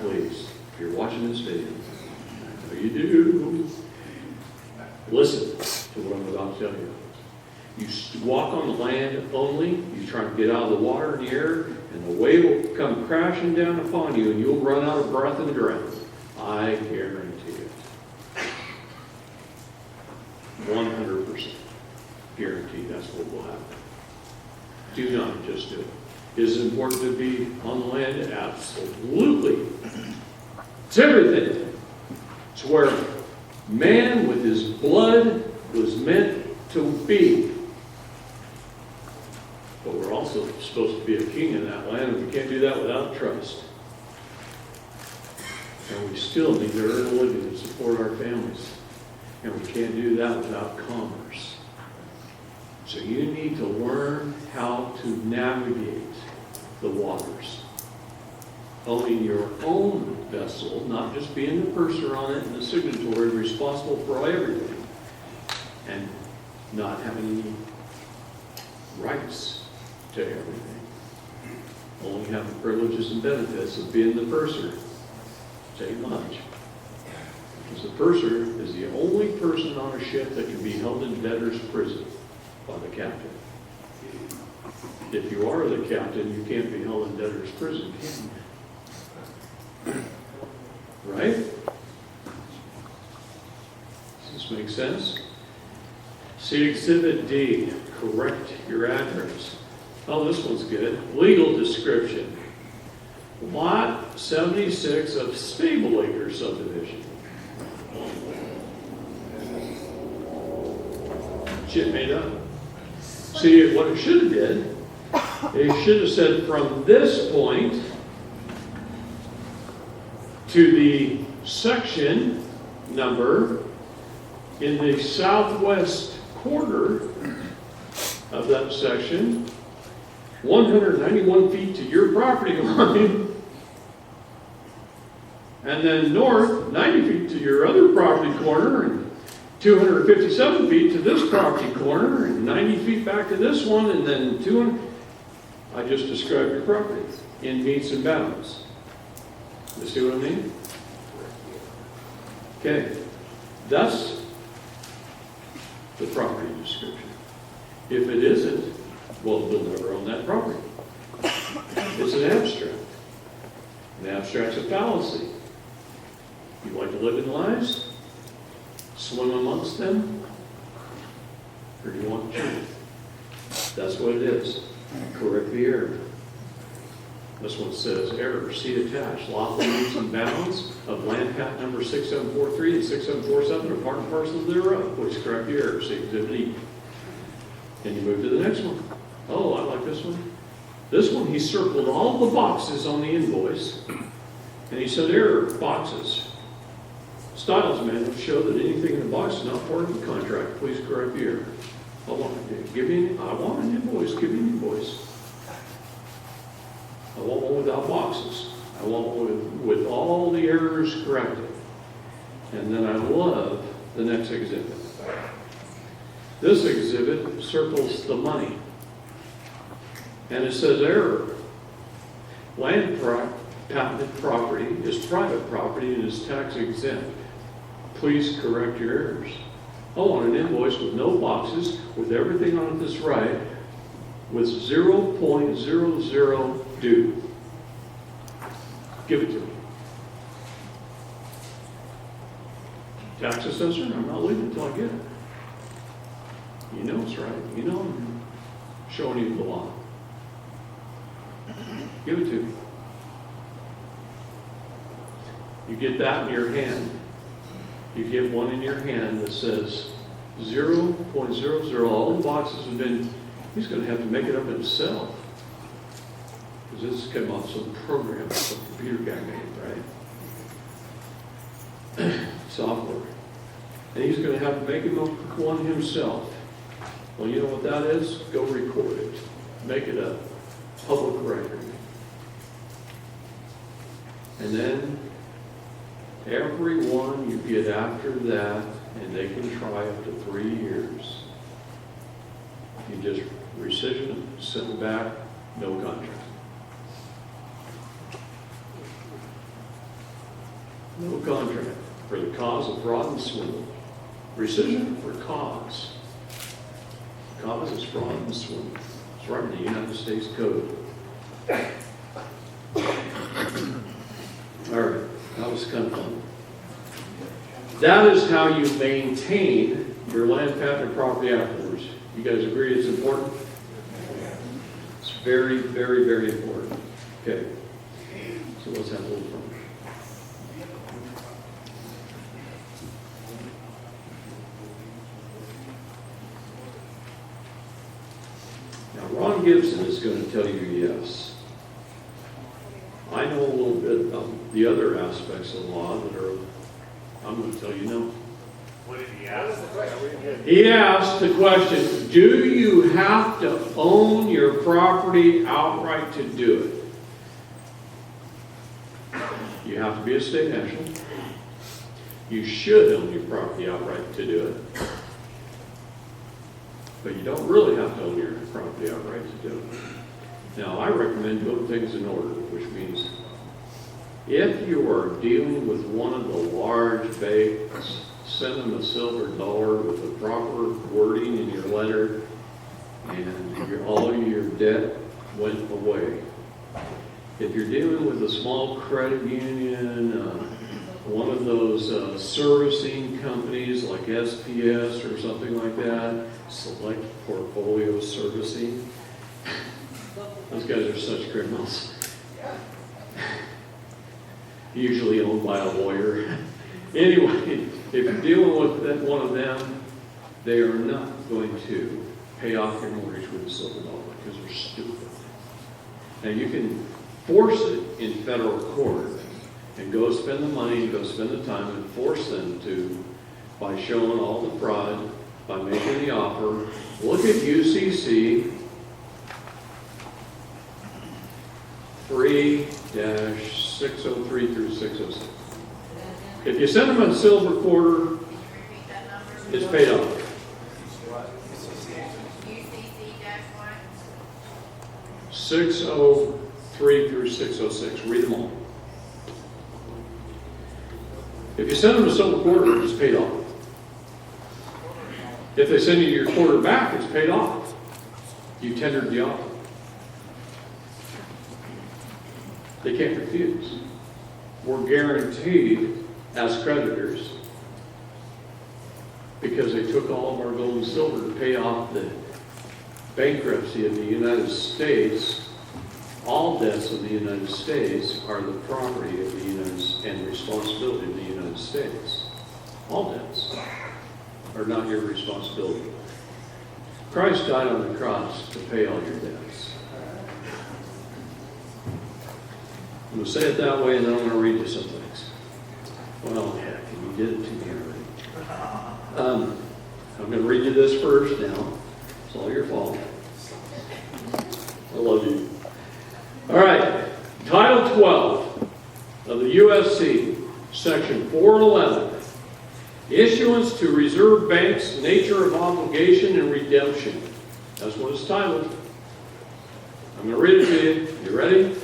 please, if you're watching this video, I know you do, listen to what I'm about to tell you. You walk on the land only, you try to get out of the water and the air, and the wave will come crashing down upon you, and you'll run out of breath and drown. I guarantee it. 100% guarantee that's what will happen. Do not just do it. Is it important to be on the land? Absolutely. It's everything. It's where man with his blood was meant to be. But we're also supposed to be a king in that land, and we can't do that without trust. And we still need to earn a living to support our families. And we can't do that without commerce. So you need to learn how to navigate the waters. Owning your own vessel, not just being the purser on it and the signatory responsible for everything. And not having any rights to everything. Only have the privileges and benefits of being the purser. Say much. Because the purser is the only person on a ship that can be held in debtor's prison by the captain. If you are the captain, you can't be held in debtor's prison, can you? Right? Does this make sense? See Exhibit D. Correct your address. Oh, this one's good. Legal description. Lot 76 of Stable Acre subdivision. Shit made up. See, what it should have did, it should have said from this point to the section number in the southwest quarter of that section, 191 feet to your property line, and then north, 90 feet to your other property corner, and 257 feet to this property corner, and 90 feet back to this one, and then 200. I just described your property in meets and bounds. You see what I mean? Okay, that's the property description. If it isn't, well, we'll never own that property. It's an abstract. An abstract's a fallacy. You like to live in lies? Swim amongst them? Or do you want truth? That's what it is. Correct the error. This one says error. See attached. Lawful means and bounds of land pat number 6743 and 6747 are part and parcel thereof. Please correct the error. See Exhibit E. And you move to the next one. Oh, I like this one. This one, he circled all the boxes on the invoice, and he said, error, boxes. Styles manual show that anything in the box is not part of the contract. Please correct the error. I want an invoice. Give me an invoice. I want one without boxes. I want one with all the errors corrected. And then I love the next exhibit. This exhibit circles the money. And it says error. Land patented property is private property and is tax exempt. Please correct your errors. I want an invoice with no boxes, with everything on it that's right, with 0.00 due. Give it to me. Tax assessor, I'm not leaving until I get it. You know it's right. You know I'm showing you the law. Give it to me. You get that in your hand. You get one in your hand that says 0.00. All the boxes have been, he's going to have to make it up himself. Because this came off some program some computer guy made, right? Software. And he's going to have to make him up one himself. Well, you know what that is? Go record it. Make it a public record. And then every one you get after that, and they can try up to 3 years. You just rescission them, send them back, no contract. No contract for the cause of fraud and swindle. Rescission for cause. Cause is fraud and swindle. It's right in the United States Code. All right, that was kind of fun. That is how you maintain your land, patent, property afterwards. You guys agree it's important? It's very, very, very important. Okay, so let's have a little fun. Now, Ron Gibson is going to tell you yes. I know a little bit about the other aspects of law that are, I'm going to tell you no. What did he ask? He asked the question, do you have to own your property outright to do it? You have to be a state national. You should own your property outright to do it. But you don't really have to own your property outright to do it. Now, I recommend doing things in order, which means if you are dealing with one of the large banks, send them a silver dollar with the proper wording in your letter, and all of your debt went away. If you're dealing with a small credit union, one of those servicing companies like SPS or something like that, Select Portfolio Servicing, those guys are such criminals. Usually owned by a lawyer. Anyway, if you're dealing with one of them, they are not going to pay off your mortgage with a silver dollar because they're stupid. Now you can force it in federal court and go spend the money, go spend the time and force them to by showing all the fraud, by making the offer. Look at UCC 3-603 through 606. If you send them a silver quarter, it's paid off. UCC-1. 603 through 606. Read them all. If you send them a silver quarter, it's paid off. If they send you your quarter back, it's paid off. You tendered the offer. They can't refuse. We're guaranteed as creditors, because they took all of our gold and silver to pay off the bankruptcy of the United States. All debts of the United States are the property of the United States and responsibility of the United States. All debts are not your responsibility. Christ died on the cross to pay all your debts. I'm going to say it that way, and then I'm going to read you some things. Well, heck, you did it to me already. I'm going to read you this first now. It's all your fault. I love you. All right. Title 12 of the USC, Section 411. Issuance to reserve banks, nature of obligation and redemption. That's what it's titled. I'm going to read it to you. You ready?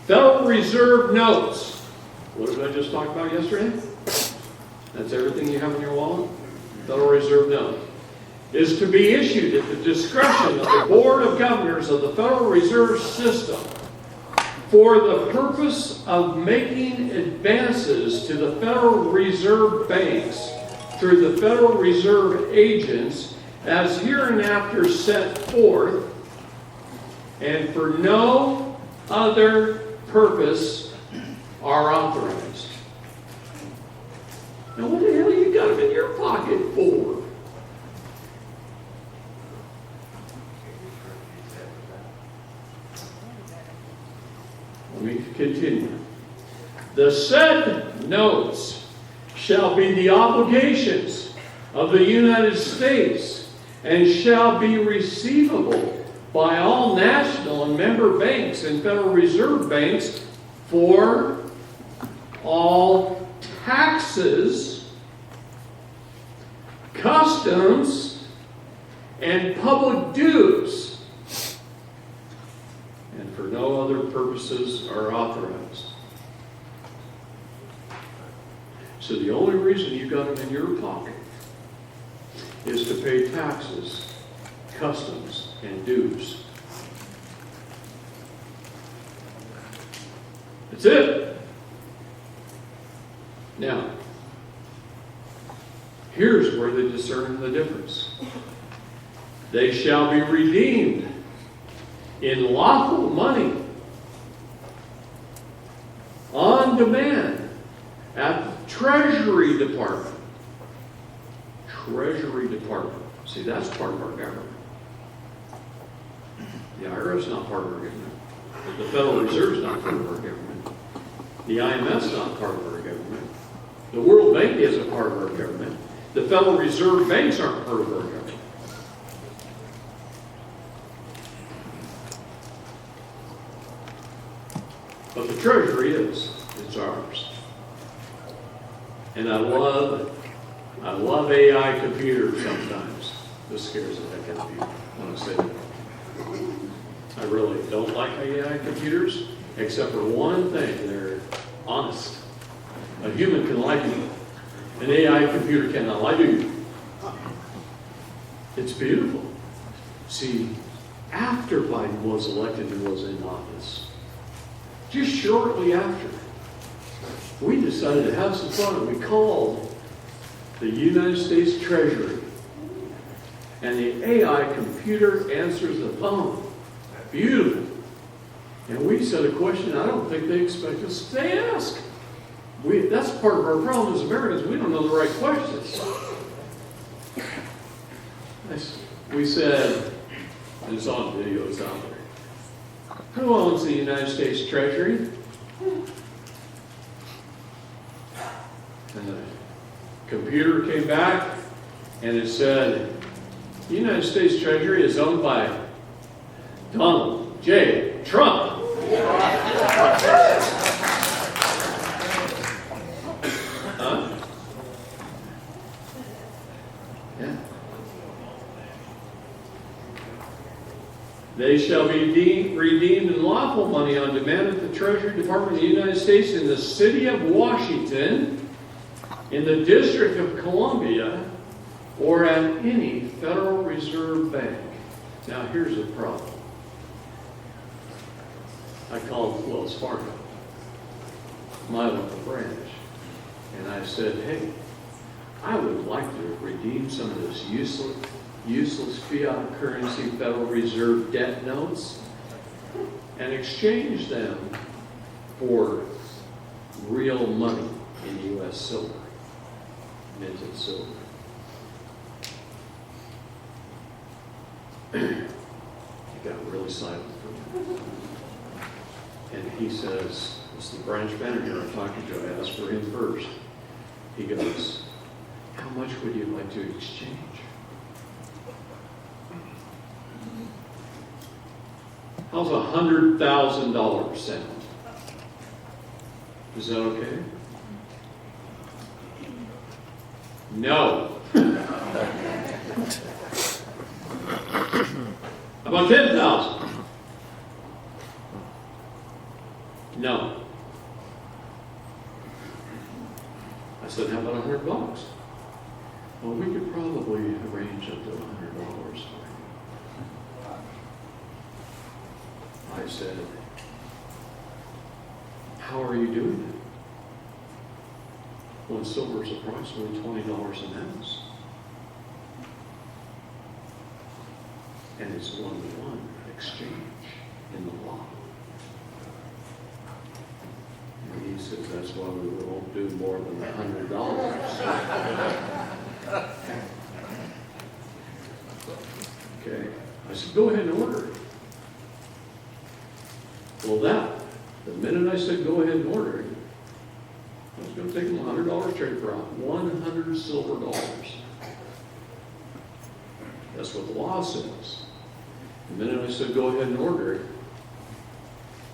Federal Reserve notes. What did I just talk about yesterday? That's everything you have in your wallet? Federal Reserve note. Is to be issued at the discretion of the Board of Governors of the Federal Reserve System for the purpose of making advances to the Federal Reserve banks through the Federal Reserve agents as hereinafter set forth, and for no other purpose are authorized. Now what the hell you got them in your pocket for? Let me continue. The said notes shall be the obligations of the United States and shall be receivable by all national and member banks and Federal Reserve banks for all taxes, customs, and public dues, and for no other purposes are authorized. So the only reason you got them in your pocket is to pay taxes, customs, and dues. That's it. Now, here's where they discern the difference. They shall be redeemed in lawful money on demand at the Treasury Department. Treasury Department. See, that's part of our government. The IRS is not part of our government. The Federal Reserve is not part of our government. The IMF is not part of our government. The World Bank isn't part of our government. The Federal Reserve banks aren't part of our government. But the Treasury is. It's ours. And I love AI computers sometimes. This scares the heck out of you when I say that. I really don't like AI computers, except for one thing. They're honest. A human can lie to you. An AI computer cannot lie to you. It's beautiful. See, after Biden was elected and was in office, just shortly after, we decided to have some fun, and we called the United States Treasury. And the AI computer answers the phone. Beautiful. And we said a question I don't think they expect us to ask. That's part of our problem as Americans. We don't know the right questions. We said, and it's on video, it's out there. Who owns the United States Treasury? And the computer came back and it said, the United States Treasury is owned by Donald J. Trump. Huh? Yeah. They shall be redeemed in lawful money on demand at the Treasury Department of the United States in the city of Washington, in the District of Columbia, or at any Federal Reserve Bank. Now here's the problem. I called Wells Fargo, my local branch, and I said, hey, I would like to redeem some of this useless fiat currency Federal Reserve debt notes and exchange them for real money in U.S. silver, minted silver. It got really silent for me. And he says, it's the branch manager I'm talking to. I asked for him first. He goes, how much would you like to exchange? How's $100,000 sound? Is that okay? No. About 10,000. No. I said, how about $100? Well, we could probably arrange up to $100 for you. I said, how are you doing it? Well, silver is approximately $20 an ounce. And it's one-to-one exchange in the law. And he says, that's why we won't do more than $100. Okay. I said, go ahead and order it. Well, the minute I said go ahead and order it, I was going to take them $100 trade for 100 silver dollars. That's what the law says. The minute I said go ahead and order it,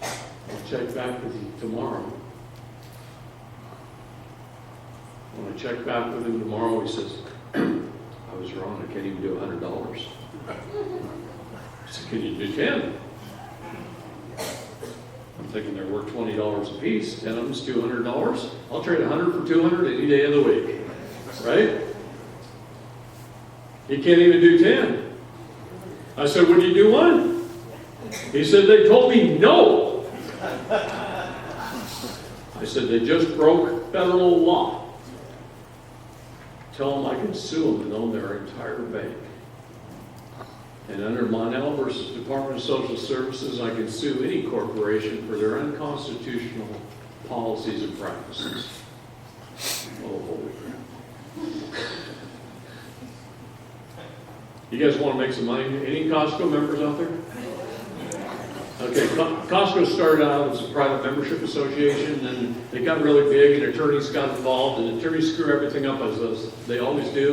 I'll check back with you tomorrow. When I check back with him tomorrow, he says, I was wrong, I can't even do $100. I said, can you do 10? thinking they're worth $20 a piece. 10 of them's $200. I'll trade 100 for 200 any day of the week, right? He can't even do 10. I said, would you do one? He said, they told me no. I said, they just broke federal law. Tell them I can sue them and own their entire bank. And under Monell versus Department of Social Services, I can sue any corporation for their unconstitutional policies and practices. Oh, holy crap. You guys want to make some money? Any Costco members out there? Okay, Costco started out as a private membership association, and they got really big, and attorneys got involved, and attorneys screw everything up as they always do.